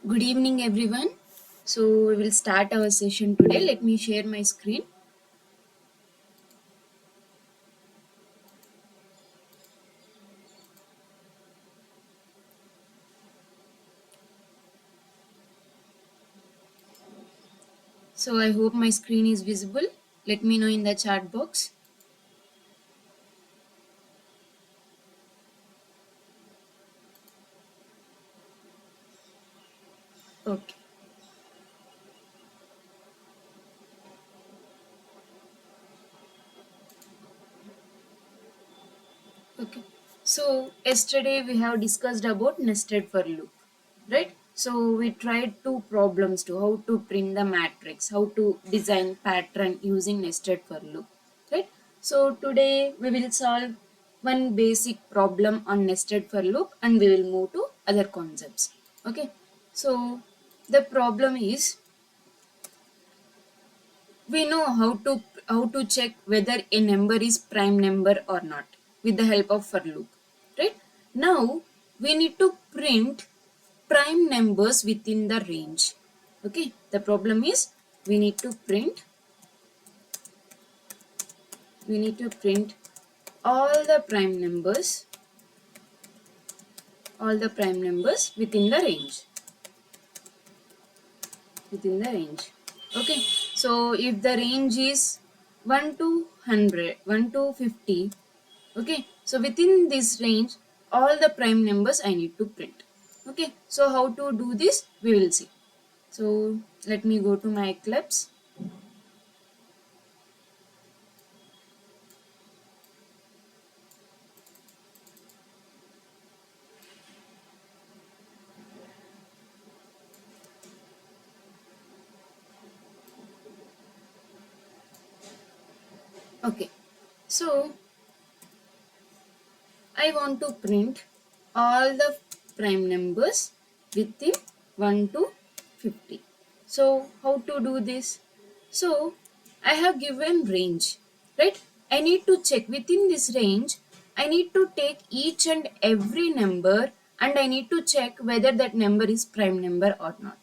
Good evening, everyone. So, we will start our session today. Let me share my screen. So, I hope my screen is visible. Let me know in the chat box. Okay. Okay. So, yesterday we have discussed about nested for loop, right? So, we tried two problems to how to print the matrix, how to design pattern using nested for loop, right? So, today we will solve one basic problem on nested for loop and we will move to other concepts. Okay. So, the problem is we know how to check whether a number is prime number or not with the help of for loop, right? Now we need to print prime numbers within the range. Okay, the problem is we need to print we need to print all the prime numbers within the range. Okay, so if the range is 1 to 100, 1 to 50. Okay, so within this range all the prime numbers I need to print. Okay, so how to do this we will see. So let me go to my eclipse. Okay, so I want to print all the prime numbers within 1 to 50. So how to do this? So I have given range, right? I need to check within this range. I need to take each and every number and I need to check whether that number is prime number or not,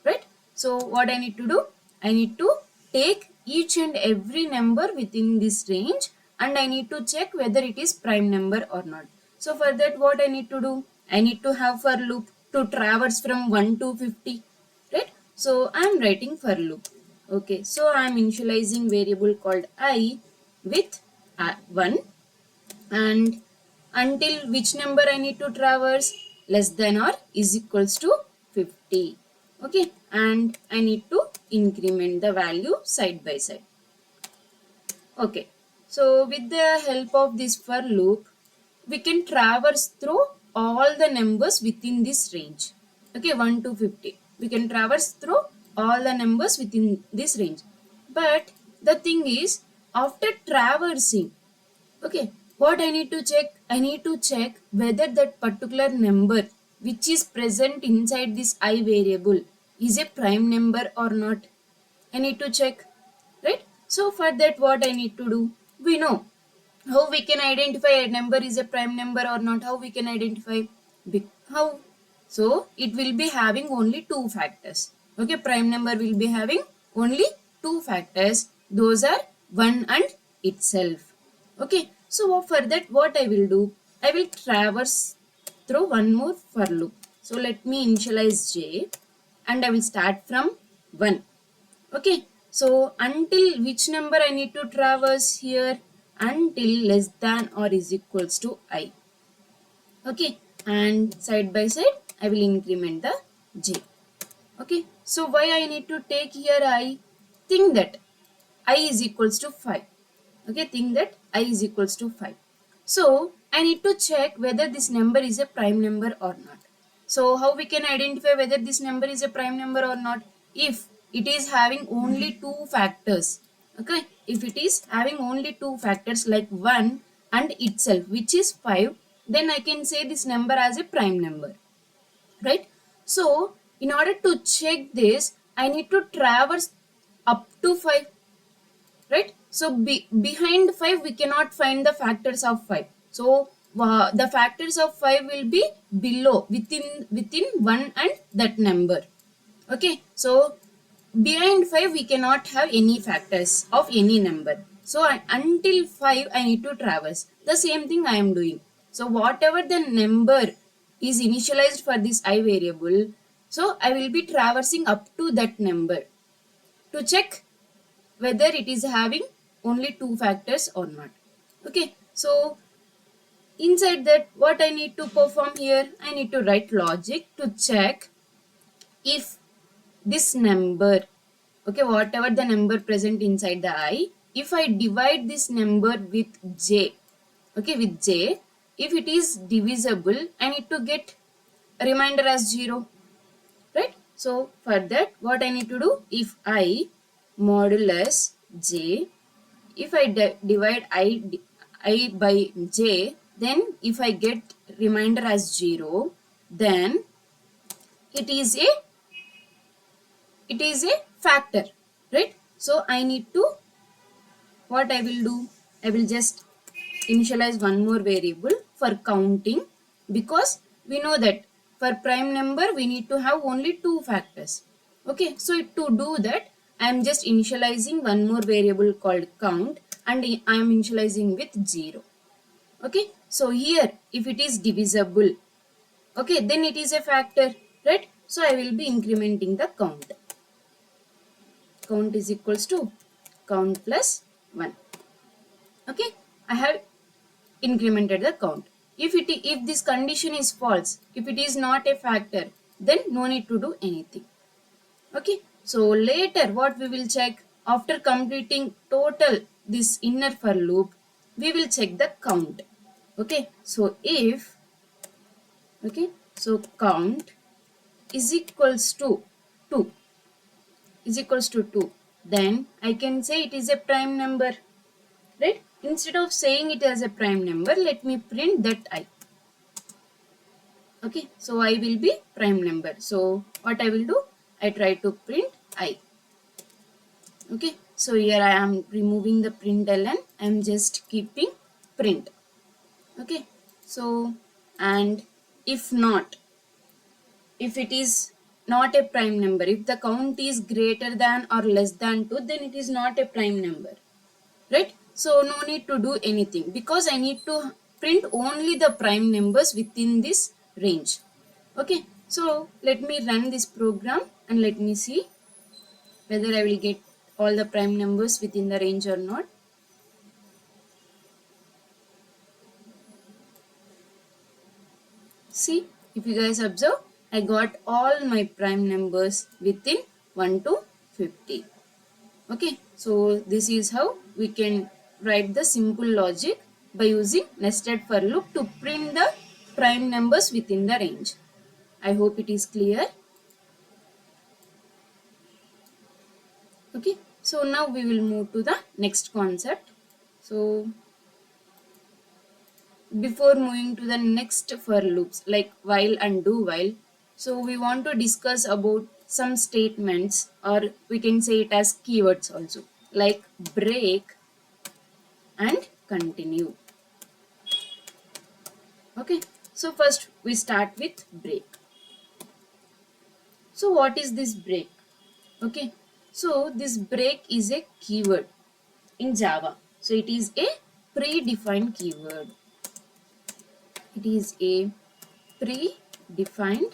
right? So what I need to do? I need to take each and every number within this range and I need to check whether it is prime number or not. So for that what I need to do? I need to have for loop to traverse from 1 to 50, right? So I am writing for loop. Okay, so I am initializing variable called I with 1 and until which number I need to traverse, less than or is equals to 50. Okay, and I need to increment the value side by side. Okay, so with the help of this for loop we can traverse through all the numbers within this range. Okay, 1 to 50 we can traverse through all the numbers within this range. But the thing is, after traversing, okay, what I need to check? I need to check whether that particular number which is present inside this I variable is a prime number or not. I need to check, right? So for that what I need to do? We know how we can identify a number is a prime number or not. How we can identify? How? So it will be having only two factors. Okay, prime number will be having only two factors. Those are 1 and itself. Okay, so for that what I will do? I will traverse through one more for loop. So let me initialize j and I will start from 1. Okay, so until which number I need to traverse here? Until less than or is equals to I. Okay, and side by side I will increment the j. Okay, so why I need to take here I? Think that I is equals to 5. Okay, think that I is equals to 5. So I need to check whether this number is a prime number or not. So how we can identify whether this number is a prime number or not? If it is having only two factors. Okay, if it is having only two factors like 1 and itself which is 5, then I can say this number as a prime number, right? So in order to check this, I need to traverse up to 5, right? So behind 5 we cannot find the factors of 5. So the factors of 5 will be below within 1 and that number. Okay, so behind 5 we cannot have any factors of any number. So until 5 I need to traverse. The same thing I am doing. So whatever the number is initialized for this I variable, so I will be traversing up to that number to check whether it is having only 2 factors or not. Okay, so inside that, what I need to perform here, I need to write logic to check if this number, okay, whatever the number present inside the I, if I divide this number with j, okay, with j, if it is divisible, I need to get a remainder as 0, right? So for that, what I need to do, if I modulus j, if I divide I by j, then if I get remainder as 0, then it is a factor, right? So I need to, what I will do, I will just initialize one more variable for counting, because we know that for prime number we need to have only 2 factors. Okay, so to do that I am just initializing one more variable called count, and I am initializing with 0. Okay, so here if it is divisible, okay, then it is a factor, right? So I will be incrementing the count. Count is equals to count plus 1. Okay, I have incremented the count. If this condition is false, if it is not a factor, then no need to do anything. Okay, so later what we will check, after completing total this inner for loop, we will check the count. Okay, so if, okay, so count is equals to 2, then I can say it is a prime number, right? Instead of saying it as a prime number, let me print that I. Okay, so I will be prime number. So what I will do, I try to print I. Okay, so here I am removing the println, I am just keeping print. Okay, so, and if not, if it is not a prime number, if the count is greater than or less than 2, then it is not a prime number, right? So no need to do anything, because I need to print only the prime numbers within this range. Okay, so let me run this program and let me see whether I will get all the prime numbers within the range or not. See, if you guys observe, I got all my prime numbers within 1 to 50. Okay, so this is how we can write the simple logic by using nested for loop to print the prime numbers within the range. I hope it is clear. Okay, so now we will move to the next concept. So before moving to the next for loops like while and do while, so we want to discuss about some statements, or we can say it as keywords also, like break and continue. Okay, so first we start with break. So what is this break? Okay, so this break is a keyword in Java. So it is a predefined keyword. It is a predefined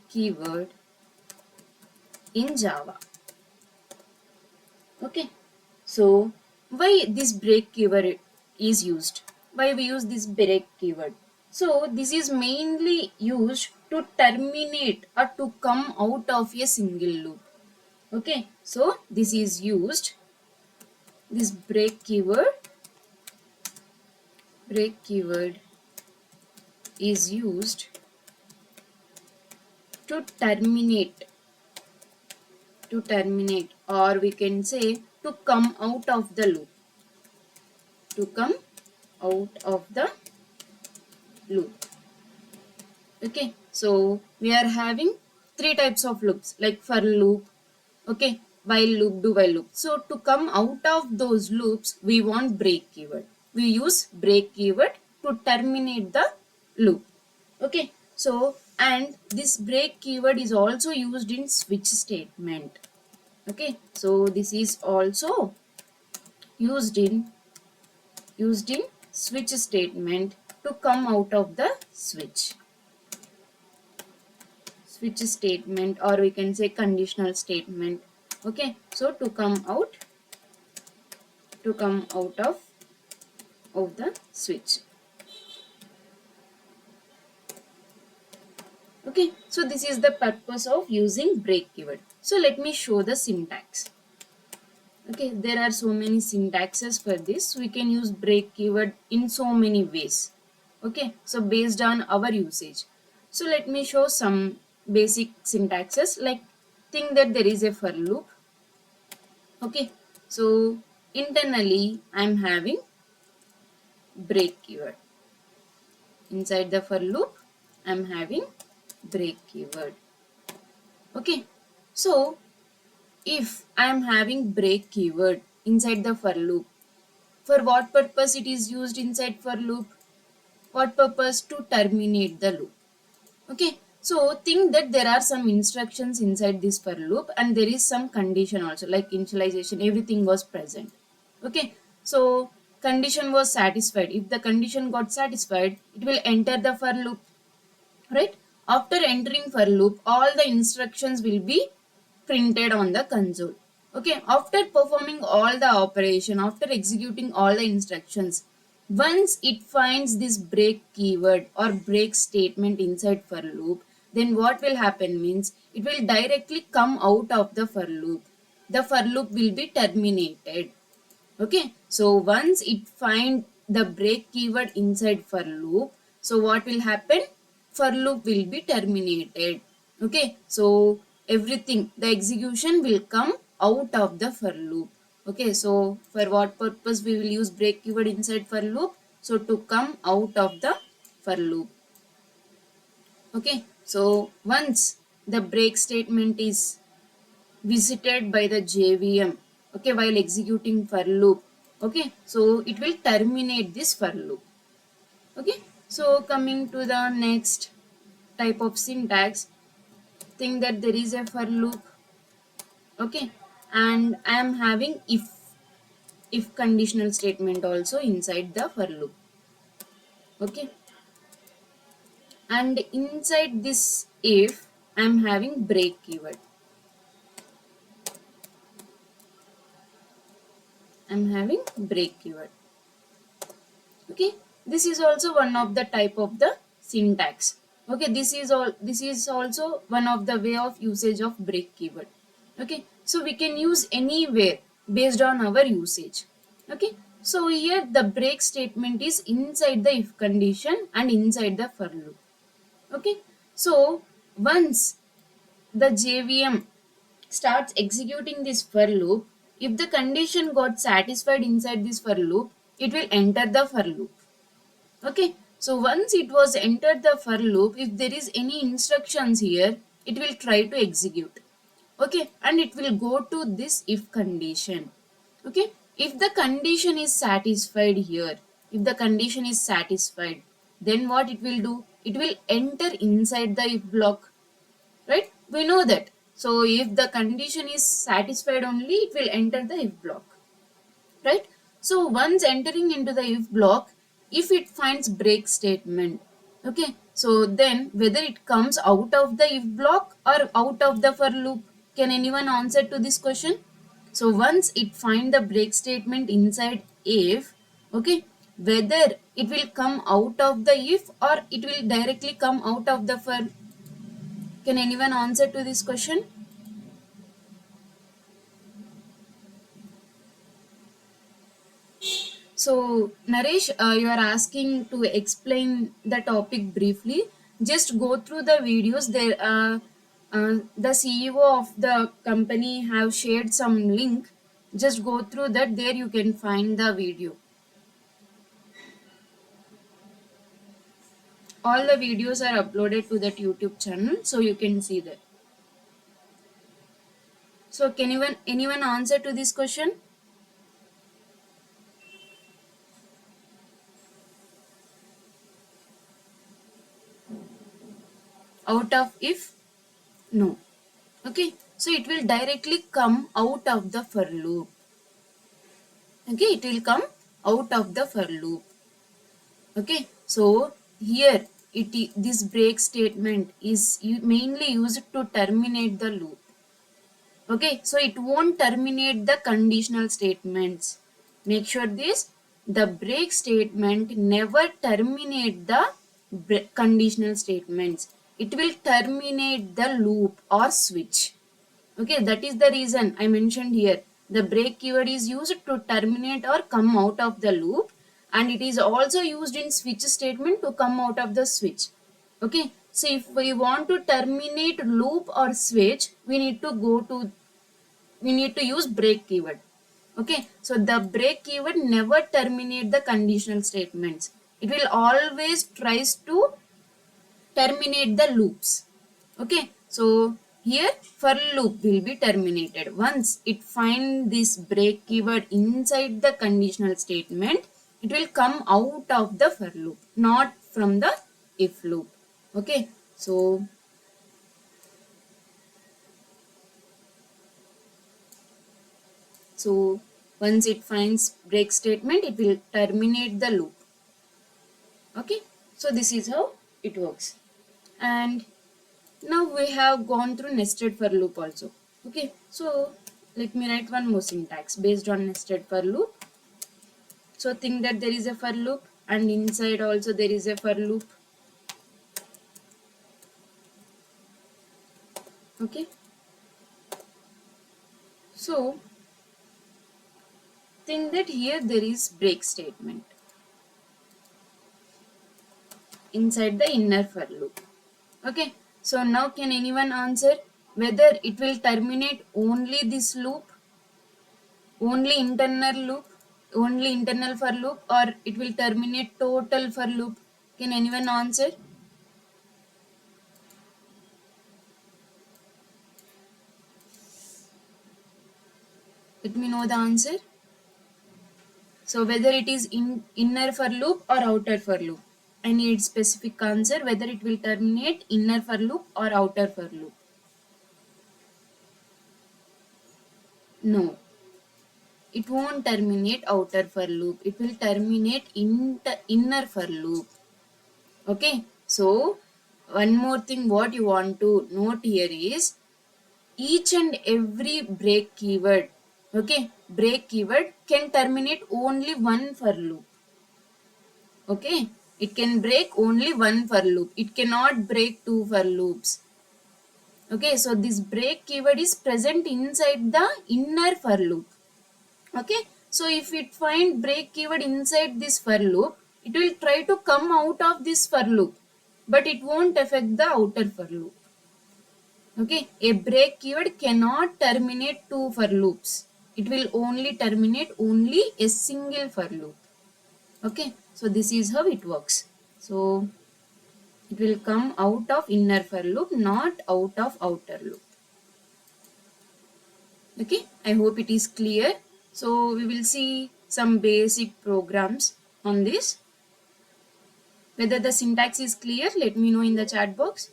keyword in Java. Okay, so why this break keyword is used? Why we use this break keyword? So this is mainly used to terminate or to come out of a single loop. Okay, so this is used, this break keyword is used to terminate, or we can say to come out of the loop, Okay, so we are having 3 types of loops, like for loop, okay, while loop, do while loop. So to come out of those loops, we want break keyword. We use break keyword to terminate the loop. Okay, so and this break keyword is also used in switch statement. Okay, so this is also used in switch statement to come out of the switch statement, or we can say conditional statement. Okay, so to come out of the switch. Okay, so this is the purpose of using break keyword. So let me show the syntax. Okay, there are so many syntaxes for this. We can use break keyword in so many ways. Okay, so based on our usage. So let me show some basic syntaxes. Like, think that there is a for loop. Okay, so internally I'm having break keyword. Inside the for loop I'm having break keyword. Okay, so if I am having break keyword inside the for loop, for what purpose it is used inside for loop? What purpose? To terminate the loop. Okay, so think that there are some instructions inside this for loop and there is some condition also, like initialization, everything was present. Okay, so condition was satisfied. If the condition got satisfied, it will enter the for loop, right? After entering for loop, all the instructions will be printed on the console. Okay, after performing all the operation, after executing all the instructions, once it finds this break keyword or break statement inside for loop, then what will happen means it will directly come out of the for loop. The for loop will be terminated. Okay, so once it find the break keyword inside for loop, so what will happen? For loop will be terminated. Okay, so everything, the execution will come out of the for loop. Okay, so for what purpose we will use break keyword inside for loop? So to come out of the for loop. Okay, so once the break statement is visited by the JVM, okay, while executing for loop, okay, so it will terminate this for loop. Okay, so coming to the next type of syntax, think that there is a for loop. Okay, and I am having if conditional statement also inside the for loop. Okay, and inside this if I am having break keyword. I am having break keyword. Okay, this is also one of the type of the syntax. Okay, this is also one of the way of usage of break keyword. Okay, so we can use anywhere based on our usage. Okay, so here the break statement is inside the if condition and inside the for loop. Okay, so once the JVM starts executing this for loop, if the condition got satisfied inside this for loop, it will enter the for loop. Okay, so once it was entered the for loop, if there is any instructions here, it will try to execute. Okay, and it will go to this if condition. Okay, if the condition is satisfied here, if the condition is satisfied, then what it will do? It will enter inside the if block, right? We know that. So if the condition is satisfied only, it will enter the if block, right? So once entering into the if block, if it finds break statement, okay, so then whether it comes out of the if block or out of the for loop, can anyone answer to this question? So once it find the break statement inside if, okay, whether it will come out of the if or it will directly come out of the for, can anyone answer to this question? So, Naresh, you are asking to explain the topic briefly. Just go through the videos. There, the CEO of the company have shared some link. Just go through that. There you can find the video. All the videos are uploaded to that YouTube channel, so you can see that. So, can anyone answer to this question? out of if? No. Okay, so it will directly come out of the for loop. Okay, it will come out of the for loop. Okay, so here this break statement is mainly used to terminate the loop. Okay, so it won't terminate the conditional statements. Make sure this, the break statement never terminate the conditional statements. It will terminate the loop or switch. Okay, that is the reason I mentioned here. The break keyword is used to terminate or come out of the loop, and it is also used in switch statement to come out of the switch. Okay, so if we want to terminate loop or switch, we need to use break keyword. Okay, so the break keyword never terminate the conditional statements. It will always tries to terminate the loops. Okay, so here for loop will be terminated once it find this break keyword inside the conditional statement. It will come out of the for loop, not from the if loop. Okay, so once it finds break statement, it will terminate the loop. Okay, so this is how it works. And now we have gone through nested for loop also. Okay, so let me write one more syntax based on nested for loop. So think that there is a for loop and inside also there is a for loop. Okay, so think that here there is break statement inside the inner for loop. Okay, so now can anyone answer whether it will terminate only this loop, only internal for loop, or it will terminate total for loop? Can anyone answer? Let me know the answer. So whether it is inner for loop or outer for loop. I need specific answer whether it will terminate inner for loop or outer for loop. No, it won't terminate outer for loop. It will terminate inner for loop. Okay, so one more thing what you want to note here is each and every break keyword, okay, break keyword can terminate only one for loop. Okay, it can break only one for loop. It cannot break two for loops. Okay, so this break keyword is present inside the inner for loop. Okay, so if it find break keyword inside this for loop, it will try to come out of this for loop, but it won't affect the outer for loop. Okay, a break keyword cannot terminate two for loops. It will only terminate only a single for loop. Okay, so this is how it works. So it will come out of inner for loop, not out of outer loop. Okay, I hope it is clear. So we will see some basic programs on this. Whether the syntax is clear, let me know in the chat box.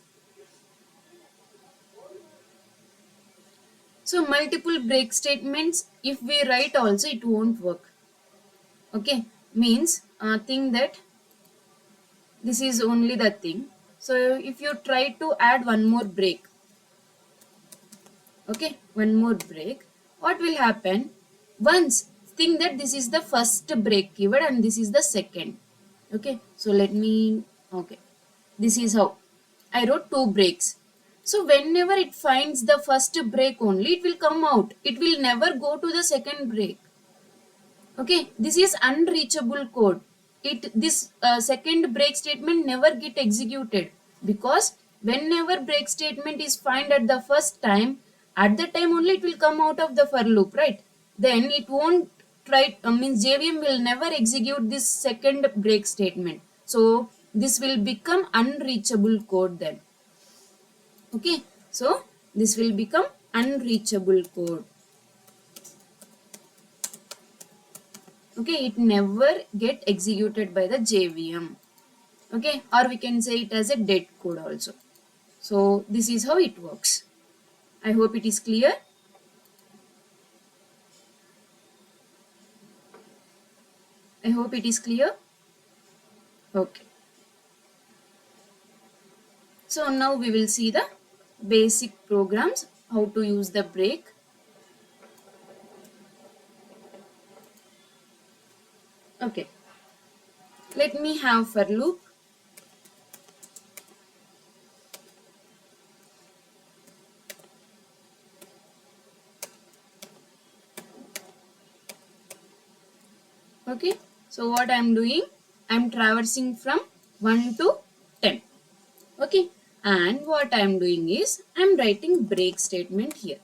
So multiple break statements, if we write also, it won't work. Okay, means think that this is only the thing. So if you try to add one more break, okay, one more break, what will happen? Once think that this is the first break keyword and this is the second. Okay, so let me, okay, this is how I wrote two breaks. So whenever it finds the first break only, it will come out. It will never go to the second break. Okay, this is unreachable code. This second break statement never get executed because whenever break statement is find at the first time, at the time only it will come out of the for loop, right? Then it won't try. Means JVM will never execute this second break statement. So this will become unreachable code then. Okay, so this will become unreachable code. Okay, it never get executed by the JVM. Okay, or we can say it as a dead code also. So this is how it works. I hope it is clear. I hope it is clear. Okay. So now we will see the basic programs, how to use the break. Okay. Let me have for loop. Okay. So what I am doing, I am traversing from 1 to 10. Okay. And what I am doing is, I am writing break statement here.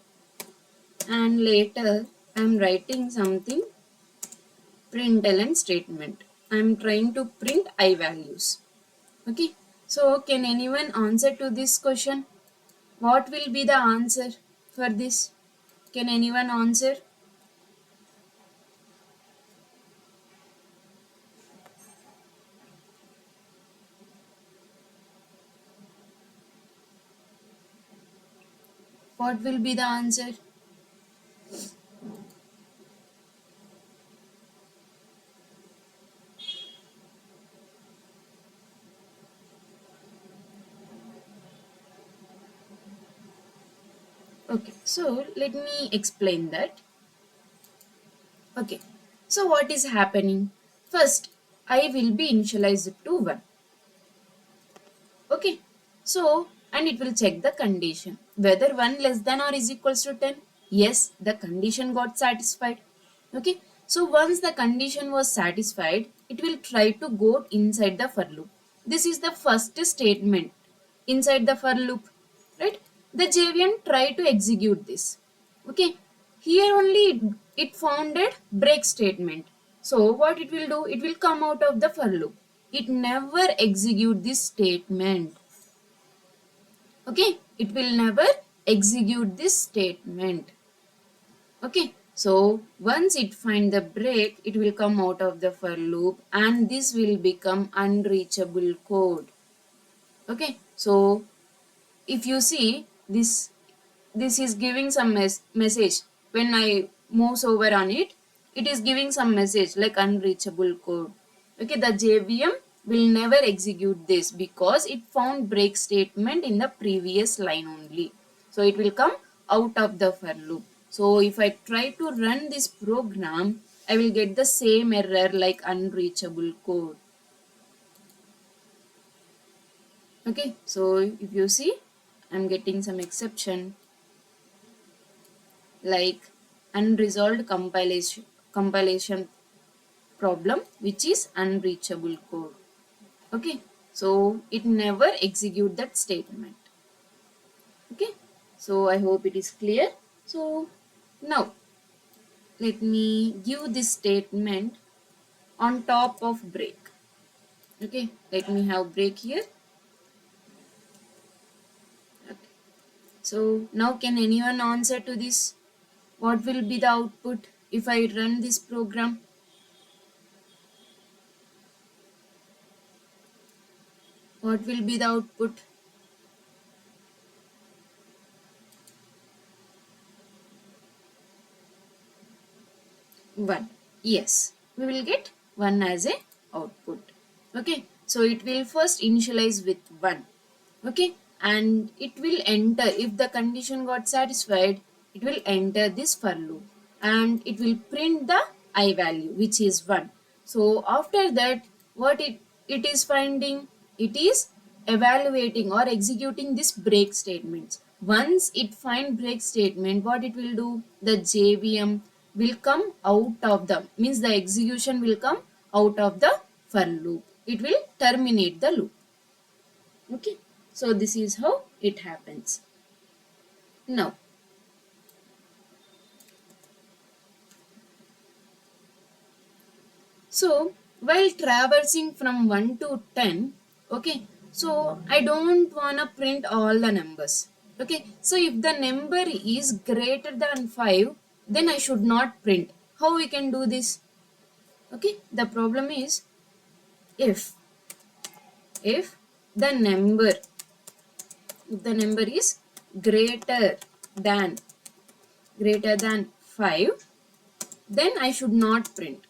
And later, I am writing something println statement. I am trying to print I values. Okay. So can anyone answer to this question? What will be the answer for this? Can anyone answer? What will be the answer? Okay, so let me explain that. Okay, so what is happening? First, I will be initialized to 1. Okay, so and it will check the condition whether 1 less than or is equals to 10. Yes, the condition got satisfied. Okay, so once the condition was satisfied, it will try to go inside the for loop. This is the first statement inside the for loop, right? The JVM try to execute this. Okay, here only it founded break statement. So what it will do, it will come out of the for loop. It never execute this statement. Okay, it will never execute this statement. Okay, so once it find the break, it will come out of the for loop and this will become unreachable code. Okay, so if you see this is giving some message. When I moves over on it, it is giving some message like unreachable code. Okay, the JVM will never execute this because it found break statement in the previous line only. So it will come out of the for loop. So if I try to run this program, I will get the same error like unreachable code. Okay, so if you see, I'm getting some exception like unresolved compilation problem which is unreachable code. Okay, so it never execute that statement. Okay, so I hope it is clear. So now let me give this statement on top of break. Okay, let me have break here. Okay. So now can anyone answer to this? What will be the output if I run this program? What will be the output? 1. Yes, we will get 1 as a output. Okay, so it will first initialize with 1. Okay, and it will enter, if the condition got satisfied, it will enter this for loop and it will print the I value which is 1. So after that, what it is finding, it is evaluating or executing this break statements. Once it find break statement, what it will do, the JVM will come out of the, means the execution will come out of the for loop. It will terminate the loop. Okay, so this is how it happens. Now, so while traversing from 1 to 10, okay, so I don't wanna print all the numbers. Okay, so if the number is greater than 5, then I should not print. How we can do this? Okay, the problem is if the number if the number is greater than greater than 5, then I should not print.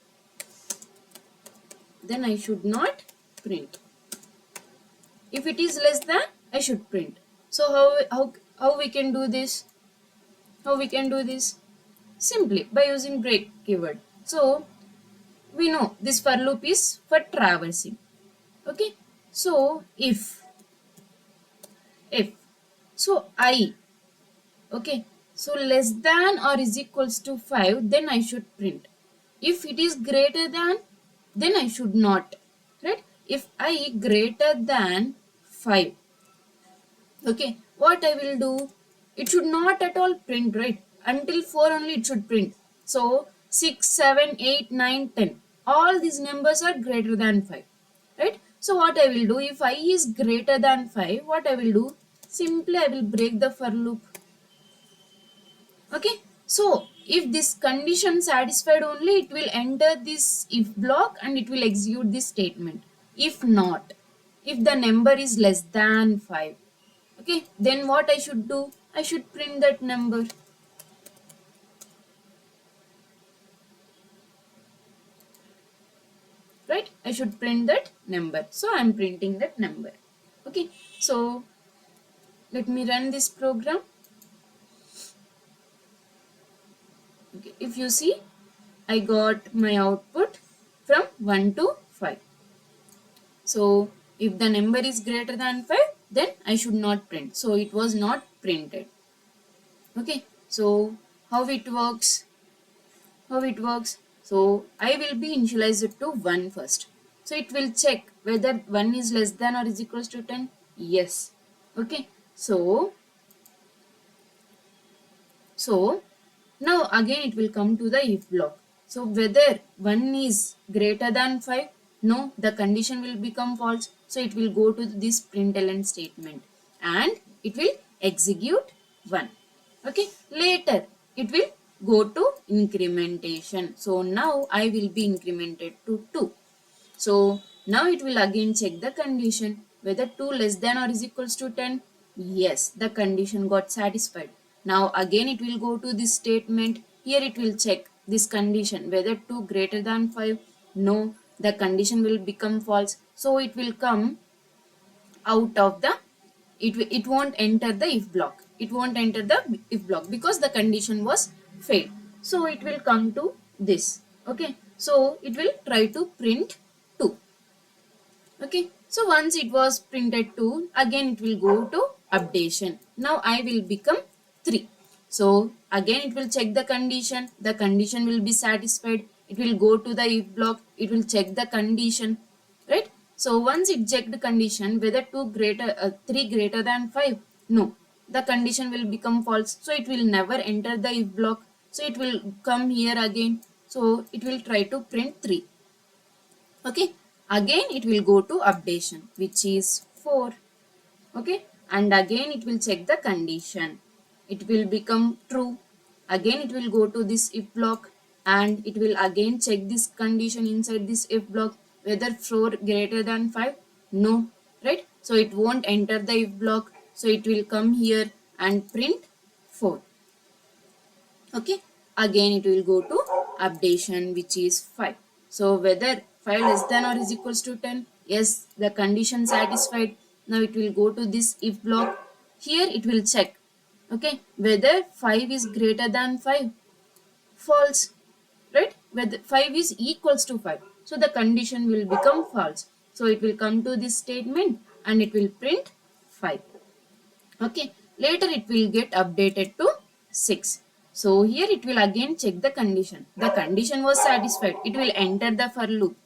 Then I should not print. If it is less than, I should print. So how we can do this? How we can do this? Simply by using break keyword. So we know this for loop is for traversing. Okay. So if so I, okay, so less than or is equals to 5, then I should print. If it is greater than, then I should not, right? If I greater than 5, okay, what I will do, it should not at all print, right? Until 4 only it should print. So 6, 7, 8, 9, 10, all these numbers are greater than 5, right? So what I will do, if I is greater than 5, what I will do, simply I will break the for loop. Okay, so if this condition satisfied only, it will enter this if block and it will execute this statement. If not, if the number is less than 5, okay, then what I should do, I should print that number, right? I should print that number, so I'm printing that number. Okay, so let me run this program. Okay, if you see, I got my output from 1 to 5. So if the number is greater than 5, then I should not print. So it was not printed. Okay, so how it works? How it works? So I will be initialized to 1 first. So it will check whether 1 is less than or is equals to 10. Yes. Okay, so now again it will come to the if block. So whether 1 is greater than 5, no, the condition will become false. So it will go to this println statement and it will execute 1. Okay, later it will go to incrementation. So now I will be incremented to 2. So now it will again check the condition whether 2 less than or is equals to 10. Yes, the condition got satisfied. Now again it will go to this statement. Here it will check this condition whether 2 greater than 5. No, the condition will become false. So it will come out of the, it won't enter the if block. It won't enter the if block because the condition was failed. So it will come to this. Okay, so it will try to print 2. Okay, so once it was printed 2, again it will go to updation. Now I will become 3. So again it will check the condition will be satisfied. It will go to the if block, it will check the condition, right? So once it checked the condition whether 3 greater than 5, no, the condition will become false. So it will never enter the if block. So it will come here again. So it will try to print 3. Okay, again it will go to updation, which is 4. Okay, and again it will check the condition, it will become true. Again it will go to this if block and it will again check this condition inside this if block whether 4 greater than 5, no, right? So it won't enter the if block, so it will come here and print 4. Okay, again it will go to updation, which is 5. So whether 5 less than or is equals to 10, yes, the condition satisfied. Now it will go to this if block. Here it will check, okay, whether 5 is greater than 5, false, right? Whether 5 is equals to 5, so the condition will become false. So it will come to this statement and it will print 5. Okay, later it will get updated to 6. So here it will again check the condition was satisfied. It will enter the for loop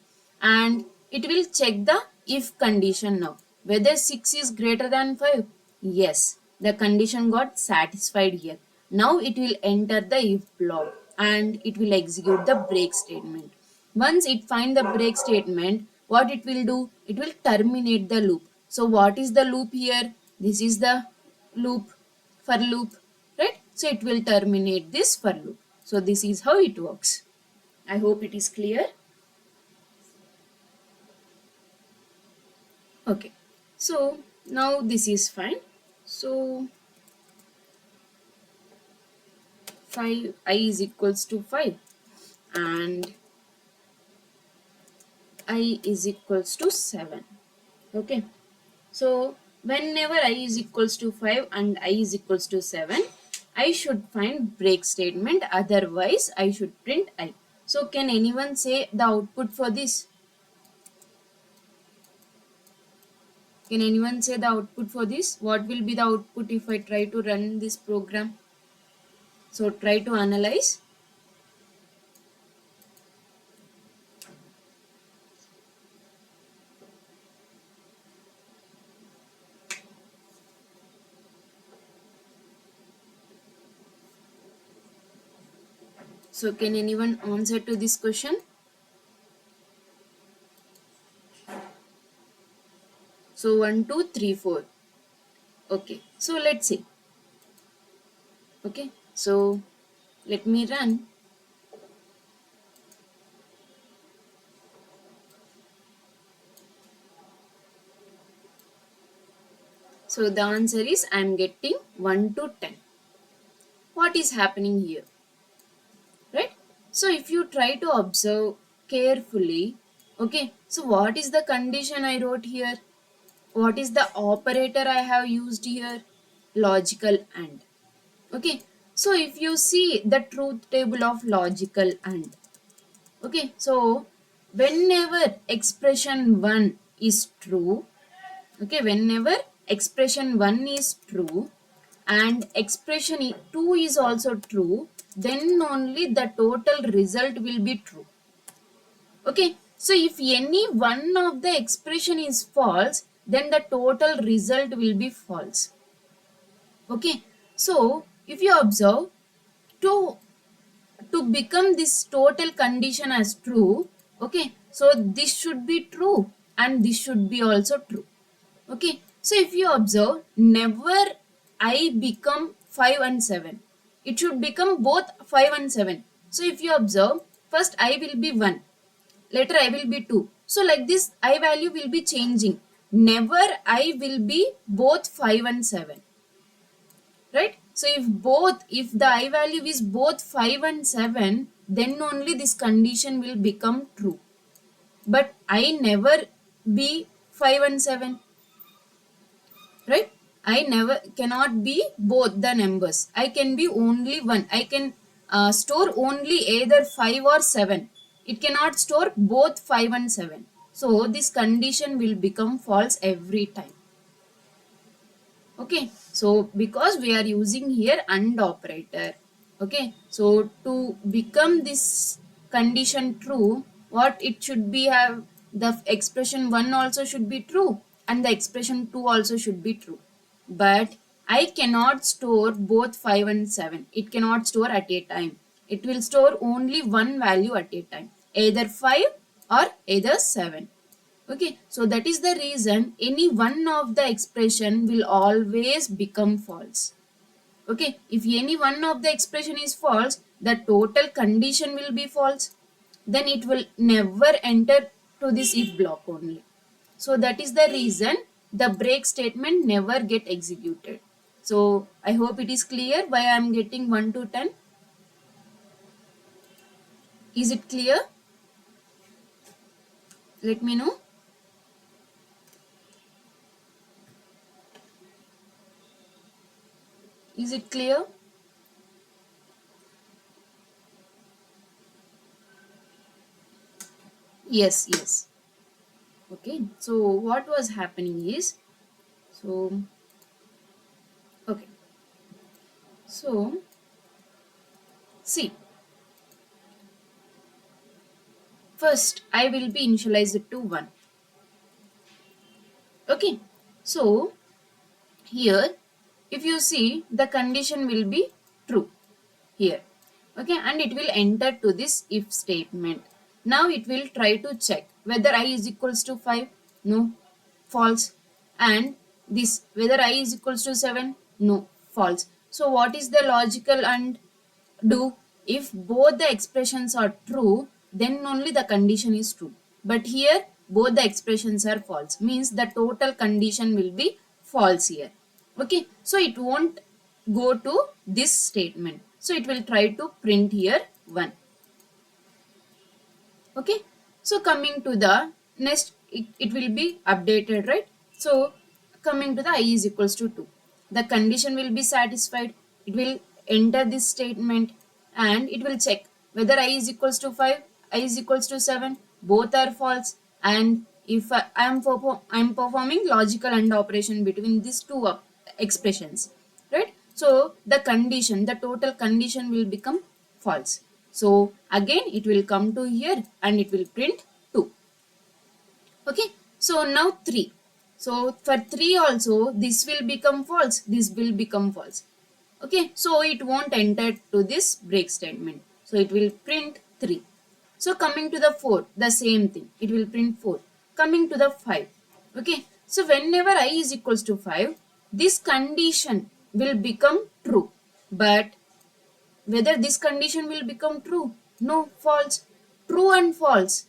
and it will check the if condition. Now whether 6 is greater than 5, yes, the condition got satisfied here. Now it will enter the if block and it will execute the break statement. Once it find the break statement, what it will do, it will terminate the loop. So what is the loop here? This is the loop, for loop, right? So it will terminate this for loop. So this is how it works. I hope it is clear. Okay, so now this is fine. So 5 I is equals to 5 and I is equals to 7. Okay. So whenever I is equals to 5 and I is equals to 7, I should find break statement, otherwise I should print I. So can anyone say the output for this? Can anyone say the output for this? What will be the output if I try to run this program? So try to analyze. So can anyone answer to this question? So 1, 2, 3, 4. Okay. So let's see. Okay. So let me run. So the answer is I am getting 1 to 10. What is happening here? Right? So if you try to observe carefully, okay, so what is the condition I wrote here? What is the operator I have used here? Logical AND. Okay, so if you see the truth table of logical AND, okay, so whenever expression 1 is true, okay, whenever expression 1 is true and expression 2 is also true, then only the total result will be true. Okay, so if any one of the expression is false, then the total result will be false. Okay, so if you observe, to to become this total condition as true, okay, so this should be true and this should be also true. Okay, so if you observe, never I become 5 and 7. It should become both 5 and 7. So if you observe, first I will be 1, later I will be 2. So like this, I value will be changing. Never I will be both 5 and 7. Right? So if the I value is both 5 and 7, then only this condition will become true. But I never be 5 and 7. Right? I never cannot be both the numbers. I can be only one. I can store only either 5 or 7. It cannot store both 5 and 7. So this condition will become false every time. Okay, so because we are using here AND operator, okay, so to become this condition true, what it should be have, the expression 1 also should be true and the expression 2 also should be true. But I cannot store both 5 and 7. It cannot store at a time. It will store only one value at a time, either 5 or either 7. Okay, so that is the reason any one of the expression will always become false. Okay, if any one of the expression is false, the total condition will be false. Then it will never enter to this if block only. So that is the reason the break statement never get executed. So I hope it is clear why I am getting 1 to 10. Is it clear? Let me know. Is it clear? Yes, yes. Okay, so what was happening is, so okay, so see, first I will be initialized to 1. Okay, so here if you see, the condition will be true here. Okay, and it will enter to this if statement. Now it will try to check whether I is equals to 5. No, false. And this, whether I is equals to 7. No, false. So what is the logical and do? If both the expressions are true, then only the condition is true. But here both the expressions are false, means the total condition will be false here. Okay, so it won't go to this statement. So it will try to print here 1. Okay, so coming to the next, it will be updated, right? So coming to the I is equals to 2, the condition will be satisfied. It will enter this statement and it will check whether I is equals to 5, I is equals to 7, both are false. And if I am performing logical AND operation between these two expressions, right? So the condition, the total condition will become false. So again it will come to here and it will print 2. Okay, so now 3. So for 3 also this will become false, this will become false. Okay, so it won't enter to this break statement. So it will print 3. So coming to the 4, the same thing, it will print 4. Coming to the 5. Okay, so whenever I is equals to 5, this condition will become true. But whether this condition will become true, no, false, true and false.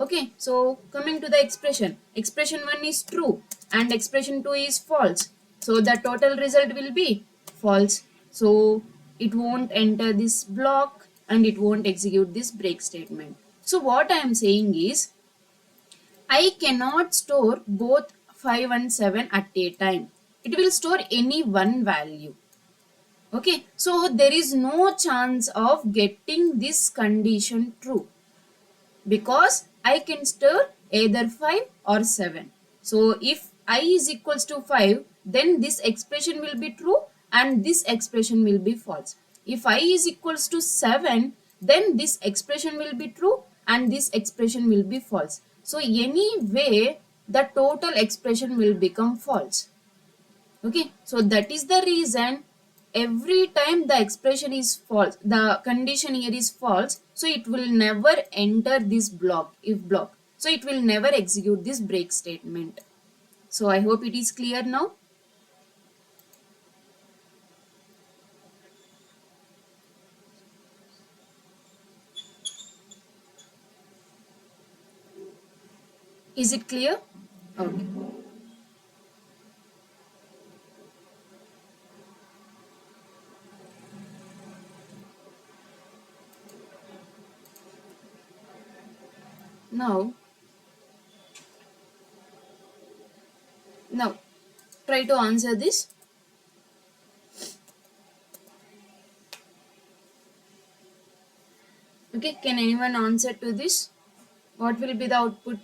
Okay, so coming to the expression, expression 1 is true and expression 2 is false, so the total result will be false. So it won't enter this block and it won't execute this break statement. So what I am saying is, I cannot store both 5 and 7 at a time. It will store any one value. Okay, so there is no chance of getting this condition true because I can store either 5 or 7. So if I is equals to 5, then this expression will be true and this expression will be false. If I is equals to 7, then this expression will be true and this expression will be false. So anyway, the total expression will become false. Okay, so that is the reason every time the expression is false, the condition here is false, so it will never enter this block, if block. So it will never execute this break statement. So I hope it is clear now. Is it clear? Okay. Now, now try to answer this. Okay, can anyone answer to this? What will be the output?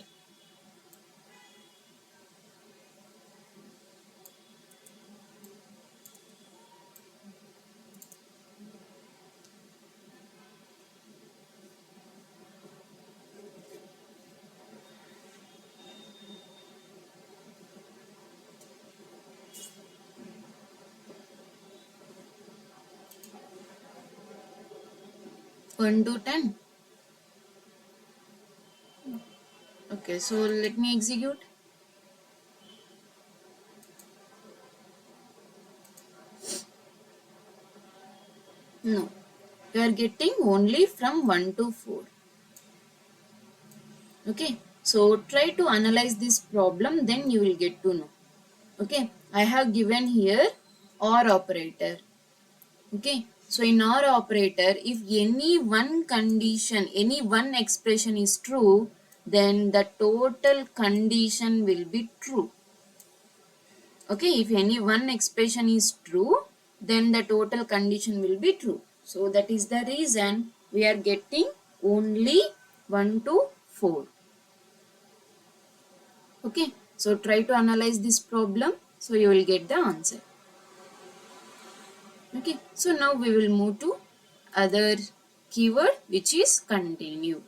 1 to 10. Okay, so let me execute. No, we are getting only from 1 to 4. Okay, so try to analyze this problem, then you will get to know. Okay, I have given here OR operator. Okay, so in OR operator, if any one condition, any one expression is true, then the total condition will be true. Okay, if any one expression is true, then the total condition will be true. So that is the reason we are getting only 1 to 4. Okay, so try to analyze this problem, so you will get the answer. Okay, so now we will move to other keyword, which is continue.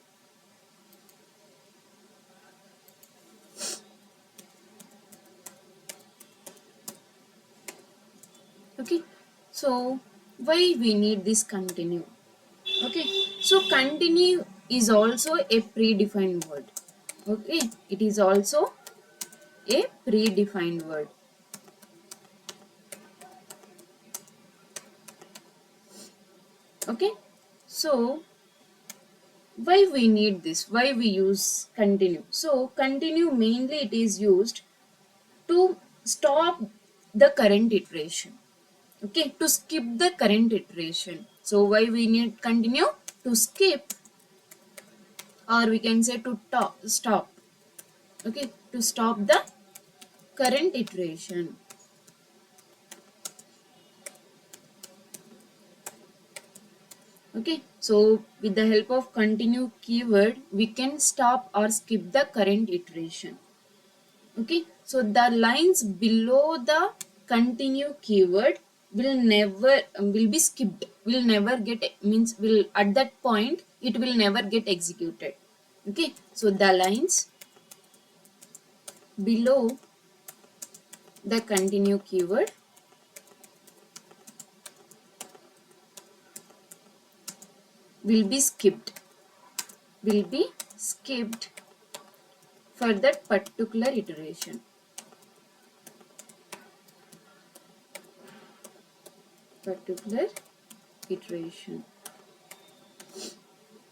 Okay, so why we need this continue? Okay, so continue is also a predefined word. Okay, it is also a predefined word. Okay, so why we need this, why we use continue? So continue mainly it is used to stop the current iteration. Okay, to skip the current iteration. So why we need continue? To skip, or we can say to stop. Okay, to stop the current iteration. Okay, so with the help of continue keyword, we can stop or skip the current iteration. Okay, so the lines below the continue keyword will never will be skipped, will never get, means will at that point it will never get executed. Okay, so the lines below the continue keyword will be skipped, will be skipped for that particular iteration. Particular iteration.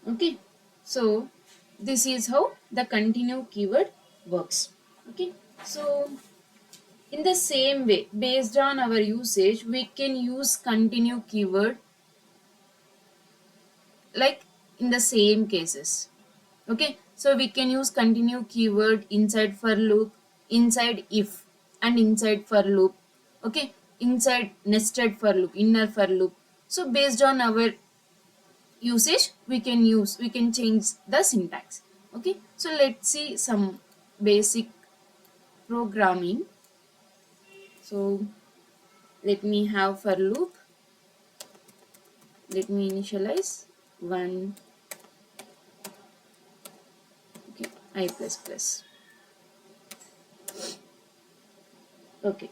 Okay, so this is how the continue keyword works. Okay, so in the same way, based on our usage, we can use continue keyword like in the same cases. Okay, so we can use continue keyword inside for loop, inside if, and inside for loop. Okay, inside nested for loop, inner for loop. So based on our usage, we can change the syntax. Okay, so let's see some basic programming. So let me have for loop. Let me initialize one. Okay, I plus plus. Okay,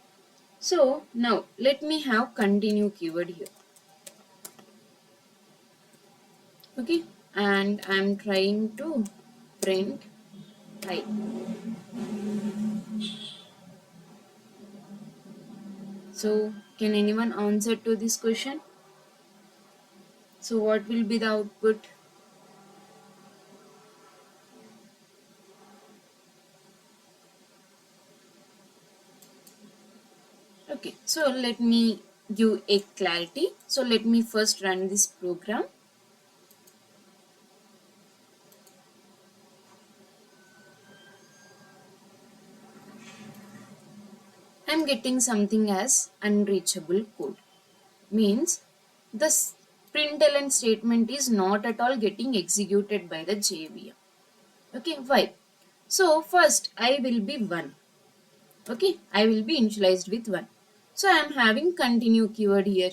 so now let me have continue keyword here. Okay, and I'm trying to print I. So can anyone answer to this question? So what will be the output? Okay, so let me give a clarity. So let me first run this program. I'm getting something as unreachable code. Means the println statement is not at all getting executed by the JVM. Okay, why? So first I will be 1. Okay, I will be initialized with 1. So I am having continue keyword here,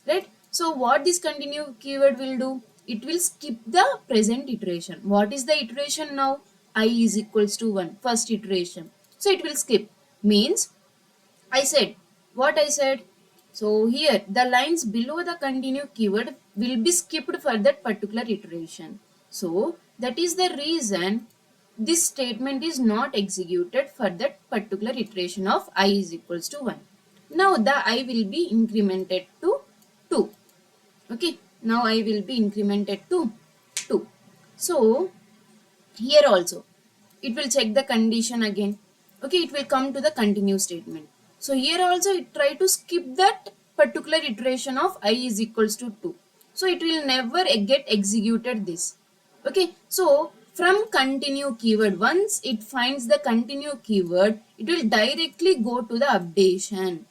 right? So what this continue keyword will do? It will skip the present iteration. What is the iteration now? I is equals to 1, first iteration. So it will skip. Means I said, what I said? So here the lines below the continue keyword will be skipped for that particular iteration. So that is the reason this statement is not executed for that particular iteration of I is equals to 1. Now the I will be incremented to 2. Okay. Now I will be incremented to 2. So here also it will check the condition again. Okay, it will come to the continue statement. So here also it try to skip that particular iteration of I is equals to 2. So it will never get executed this. Okay, so from continue keyword, once it finds the continue keyword, it will directly go to the updation.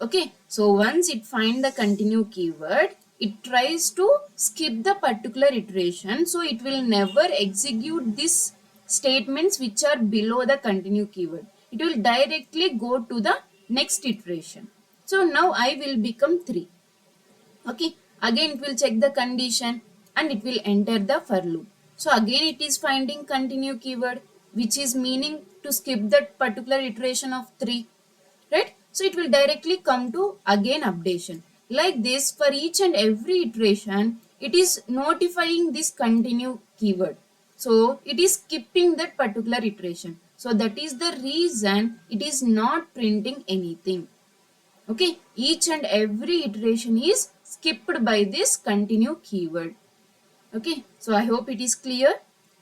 Okay, so once it find the continue keyword, it tries to skip the particular iteration. So it will never execute these statements which are below the continue keyword. It will directly go to the next iteration. So now I will become 3. Okay, again it will check the condition and it will enter the for loop. So again it is finding continue keyword, which is meaning to skip that particular iteration of 3, right? So it will directly come to again updation. Like this, for each and every iteration, it is notifying this continue keyword. So it is skipping that particular iteration. So that is the reason it is not printing anything. Okay, each and every iteration is skipped by this continue keyword. Okay, so I hope it is clear.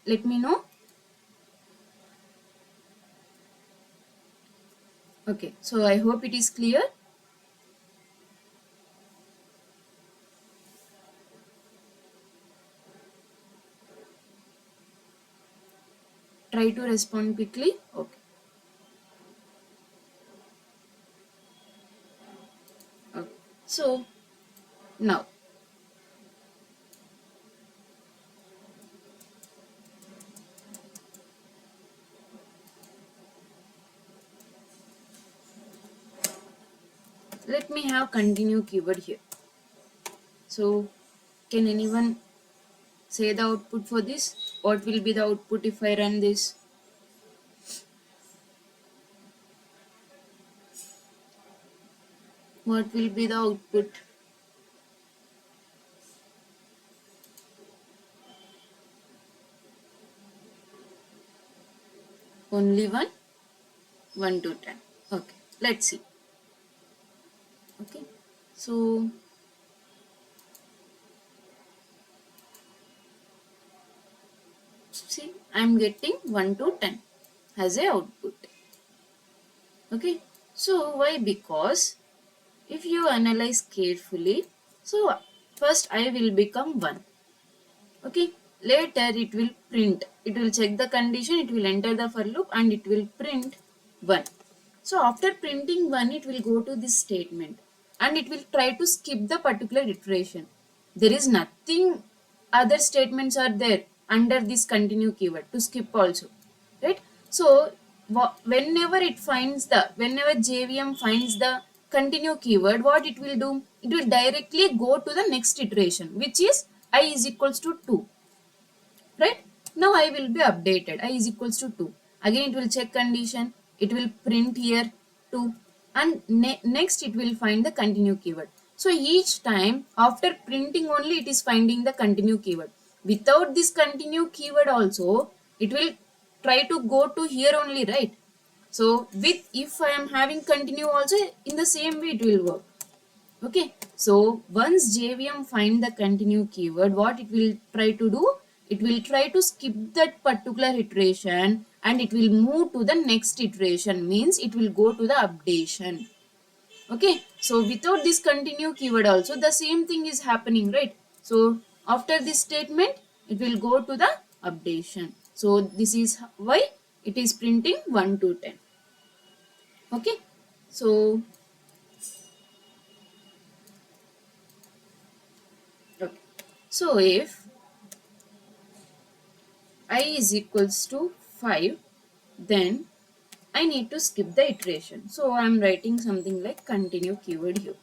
Let me know. Okay, so I hope it is clear. Try to respond quickly. Okay. Okay. So now let me have continue keyword here. So can anyone say the output for this? What will be the output if I run this? What will be the output? Only one? 1 to 10. Okay, let's see. Okay, so see, I'm getting 1 to 10 as a output. Okay, so why? Because if you analyze carefully, so first I will become 1. Okay, later it will print. It will check the condition, it will enter the for loop and it will print 1. So after printing 1, it will go to this statement and it will try to skip the particular iteration. There is nothing other statements are there under this continue keyword to skip also, right? So whenever JVM finds the continue keyword, what it will do? It will directly go to the next iteration, which is I is equals to 2, right? Now I will be updated. I is equals to 2. Again, it will check condition. It will print here 2. And next, it will find the continue keyword. So each time after printing only, it is finding the continue keyword. Without this continue keyword also, it will try to go to here only, right? So with if I am having continue also, in the same way it will work. Okay, so once JVM find the continue keyword, what it will try to do? It will try to skip that particular iteration and it will move to the next iteration, means it will go to the updation. Okay, so without this continue keyword also, the same thing is happening, right? So after this statement, it will go to the updation. So this is why it is printing 1 to 10. Okay, so okay. So if I is equals to 5, then I need to skip the iteration. So I'm writing something like continue keyword here.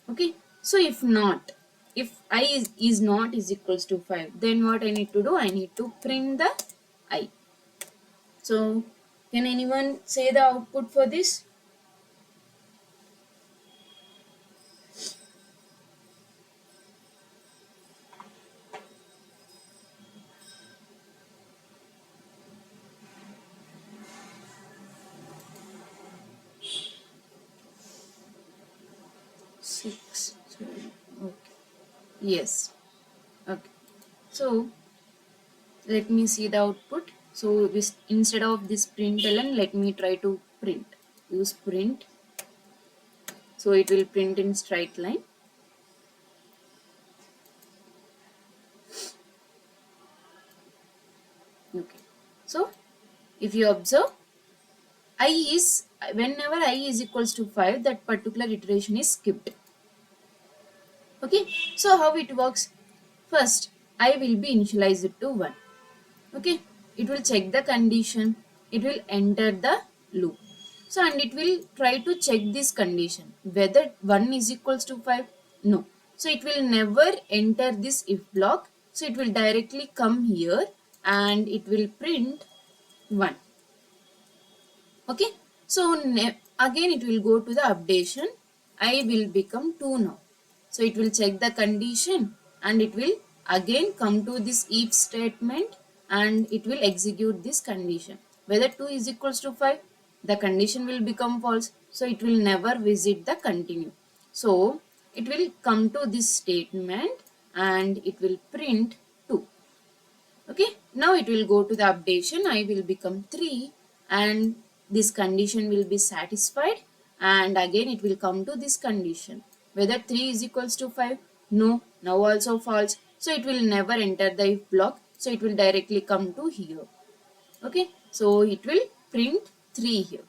Okay. So if not, if is not is equals to 5, then what I need to do? I need to print the I. So can anyone say the output for this? 6. Okay. Yes. Okay. So let me see the output. So instead of this println, let me try to print. Use print. So it will print in straight line. Okay. So if you observe, I is whenever I is equals to 5, that particular iteration is skipped. Okay. So how it works? First, I will be initialized to 1. Okay, it will check the condition, it will enter the loop, so and it will try to check this condition whether 1 is equals to 5. No, so it will never enter this if block, so it will directly come here and it will print 1. Okay, so again it will go to the updation. I will become 2 now, so it will check the condition and it will again come to this if statement and it will execute this condition whether 2 is equals to 5. The condition will become false, so it will never visit the continue. So it will come to this statement and it will print 2. Okay, now it will go to the updation. I will become 3 and this condition will be satisfied, and again it will come to this condition. Whether 3 is equals to 5? No, now also false. So it will never enter the if block. So it will directly come to here. Okay, so it will print 3 here.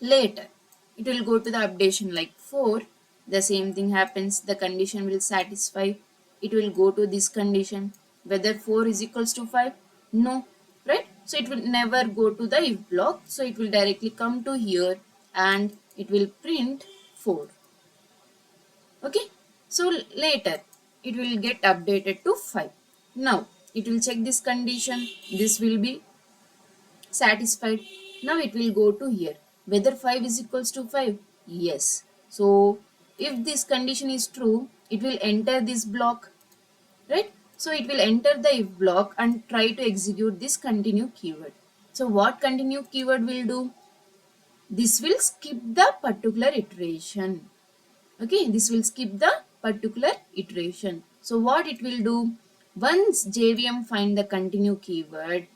Later, it will go to the updation like 4. The same thing happens. The condition will satisfy. It will go to this condition. Whether 4 is equals to 5? No. Right? So it will never go to the if block. So it will directly come to here and it will print 4. Okay. So later, it will get updated to 5. Now, it will check this condition. This will be satisfied. Now it will go to here. Whether 5 is equals to 5? Yes. So if this condition is true, it will enter this block, right? So it will enter the if block and try to execute this continue keyword. So what continue keyword will do? This will skip the particular iteration. Okay, this will skip the particular iteration. So what it will do? Once JVM find the continue keyword,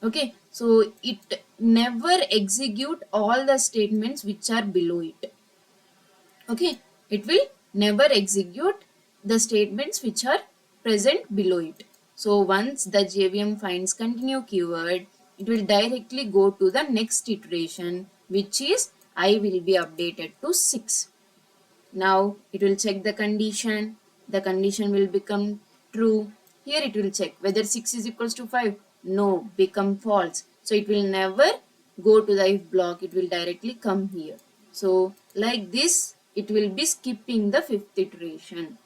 okay, so it never execute all the statements which are below it. Okay, it will never execute the statements which are present below it. So once the JVM finds continue keyword, it will directly go to the next iteration, which is I will be updated to 6. Now it will check the condition. The condition will become true. Here it will check whether 6 is equals to 5. No, become false. So it will never go to the if block. It will directly come here. So like this, it will be skipping the fifth iteration.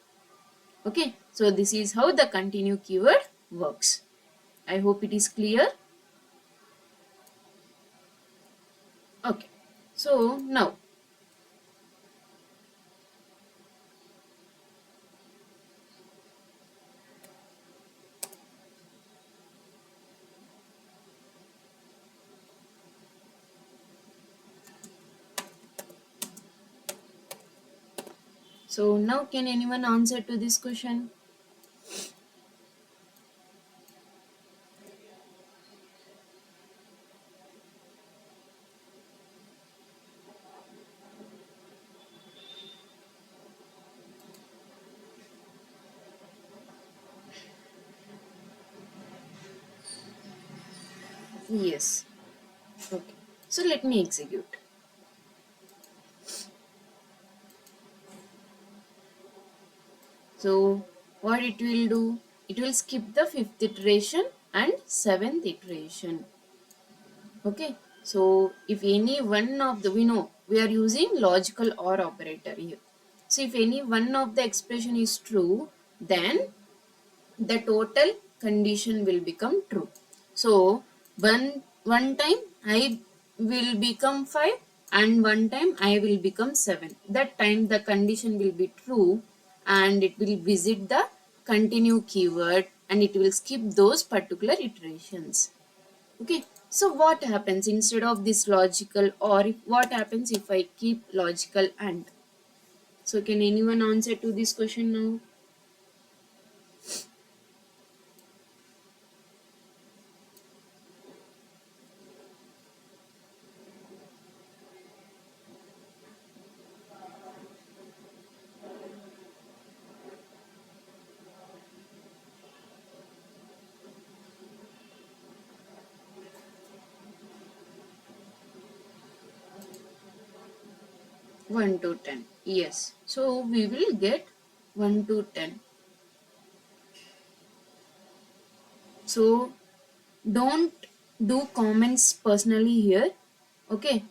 Okay. So this is how the continue keyword works. I hope it is clear. Okay. So now, can anyone answer to this question? Yes. Okay. So let me execute. So what it will do? It will skip the fifth iteration and seventh iteration. Okay. So if any one of the, we know we are using logical OR operator here. So if any one of the expression is true, then the total condition will become true. So one time I will become 5 and one time I will become 7. That time the condition will be true and it will visit the continue keyword and it will skip those particular iterations. Okay. So what happens instead of this logical, or what happens if I keep logical AND? So can anyone answer to this question now? 1 to 10. Yes. So we will get 1 to 10. So don't do comments personally here. Okay.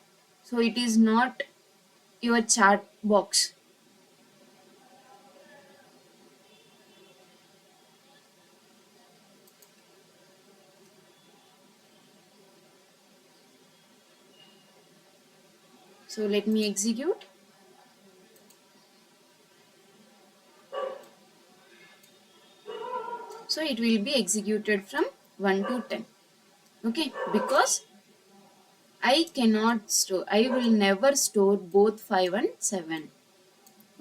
So it is not your chat box. So let me execute. So it will be executed from 1 to 10. Okay. Because I cannot store, I will never store both 5 and 7.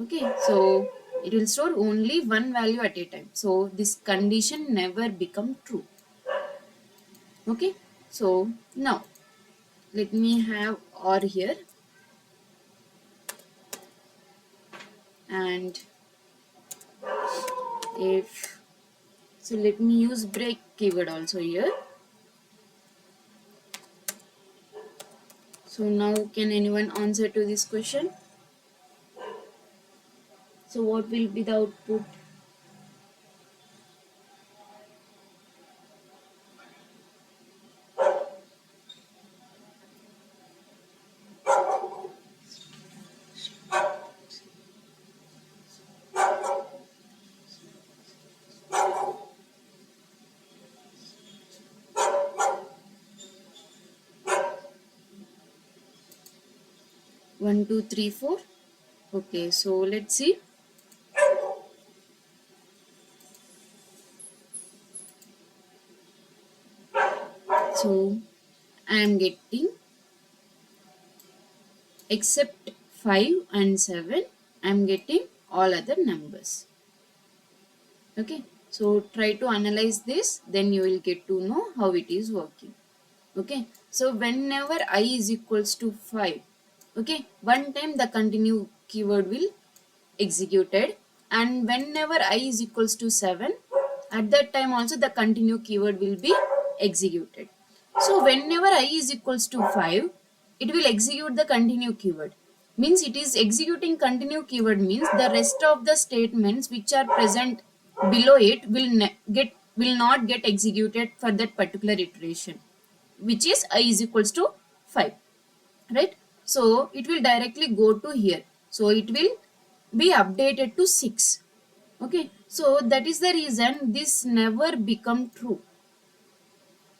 Okay, so it will store only one value at a time. So this condition never become true. Okay, so now let me have or here, and if so let me use break keyword also here. So now can anyone answer to this question? So what will be the output? 1 2 3 4. Okay, so let's see. So I am getting, except 5 and 7, I am getting all other numbers. Okay, so try to analyze this, then you will get to know how it is working. Okay, so whenever I is equals to 5, okay, one time the continue keyword will executed, and whenever I is equals to 7, at that time also the continue keyword will be executed. So whenever I is equals to 5, it will execute the continue keyword. Means it is executing continue keyword means the rest of the statements which are present below it will not get executed for that particular iteration, which is I is equals to 5, right? So it will directly go to here, so it will be updated to 6. Okay, so that is the reason this never become true.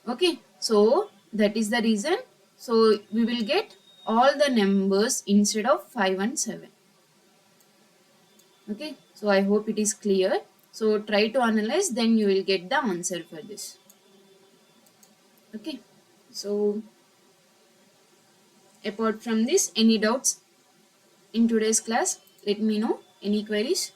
Okay, so that is the reason, so we will get all the numbers instead of 5 and 7. Okay, so I hope it is clear. So try to analyze, then you will get the answer for this. Okay, so apart from this, any doubts in today's class? Let me know. Any queries?